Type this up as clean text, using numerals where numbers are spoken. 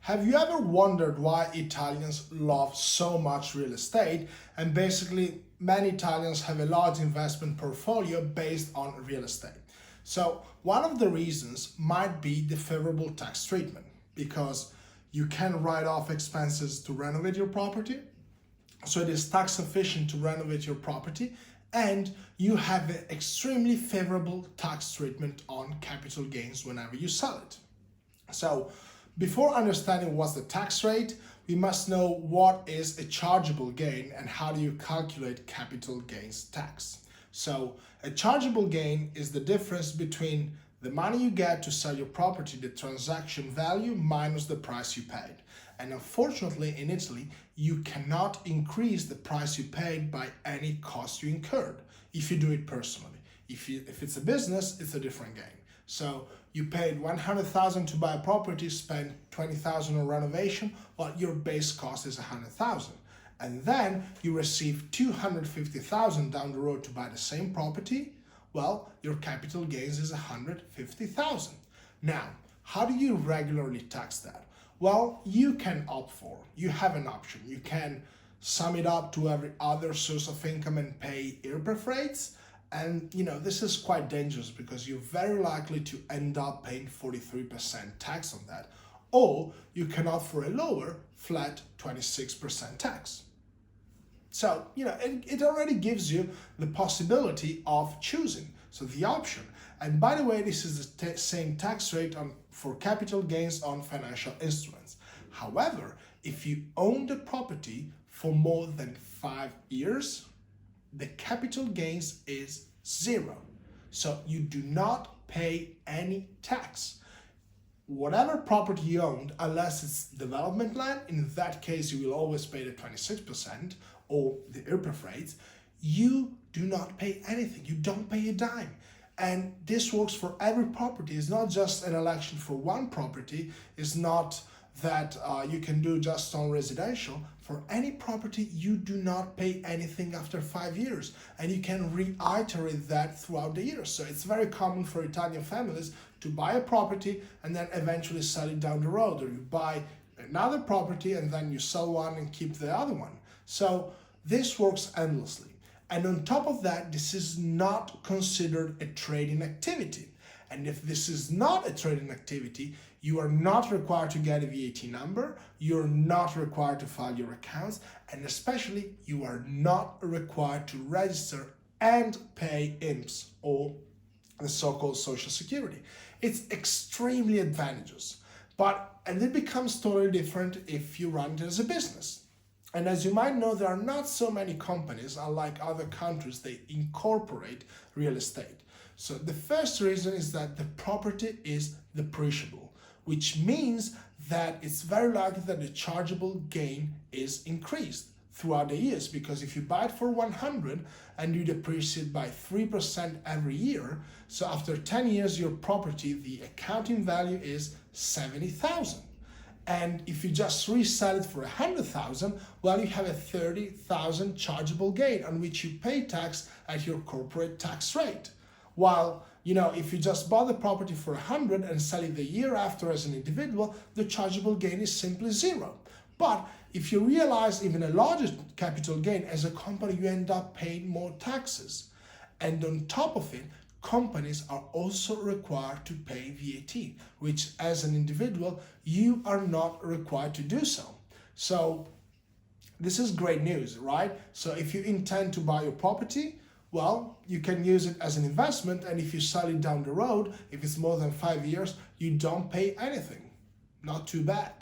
Have you ever wondered why Italians love so much real estate? And basically, many Italians have a large investment portfolio based on real estate. So one of the reasons might be the favorable tax treatment, because you can write off expenses to renovate your property. So it is tax efficient to renovate your property, and you have an extremely favorable tax treatment on capital gains whenever you sell it. So before understanding what's the tax rate, we must know what is a chargeable gain and how do you calculate capital gains tax. So a chargeable gain is the difference between the money you get to sell your property, the transaction value, minus the price you paid. And unfortunately, in Italy, you cannot increase the price you paid by any cost you incurred if you do it personally. If it's a business, it's a different game. So you paid 100,000 to buy a property, spent 20,000 on renovation, well, your base cost is 100,000. And then you receive 250,000 down the road to buy the same property, well, your capital gains is 150,000. Now, how do you regularly tax that? Well, you can opt for, you have an option. You can sum it up to every other source of income and pay IRPEF rates. And this is quite dangerous because you're very likely to end up paying 43% tax on that. Or you can opt for a lower, flat 26% tax. So, it already gives you the possibility of choosing. So the option. And by the way, this is the same tax rate for capital gains on financial instruments. However, if you own the property for more than 5 years, the capital gains is 0. So you do not pay any tax. Whatever property you owned, unless it's development land, in that case you will always pay the 26% or the IRPEF rates, you do not pay anything. You don't pay a dime. And this works for every property. It's not just an election for one property. It's not that you can do just on residential. For any property, you do not pay anything after 5 years, and you can reiterate that throughout the years. So it's very common for Italian families to buy a property and then eventually sell it down the road, or you buy another property and then you sell one and keep the other one. So this works endlessly. And on top of that, this is not considered a trading activity. And if this is not a trading activity, you are not required to get a VAT number, you're not required to file your accounts, and especially you are not required to register and pay IMSS, or the so-called Social Security. It's extremely advantageous, and it becomes totally different if you run it as a business. And as you might know, there are not so many companies, unlike other countries, they incorporate real estate. So the first reason is that the property is depreciable, which means that it's very likely that the chargeable gain is increased throughout the years, because if you buy it for 100 and you depreciate by 3% every year, so after 10 years your property, the accounting value is 70,000. And if you just resell it for 100,000, well, you have a 30,000 chargeable gain on which you pay tax at your corporate tax rate. While, if you just bought the property for 100 and sell it the year after as an individual, the chargeable gain is simply 0. But if you realize even a larger capital gain as a company, you end up paying more taxes. And on top of it, companies are also required to pay VAT, which as an individual, you are not required to do so. So this is great news, right? So if you intend to buy your property, well, you can use it as an investment, and if you sell it down the road, if it's more than 5 years, you don't pay anything. Not too bad.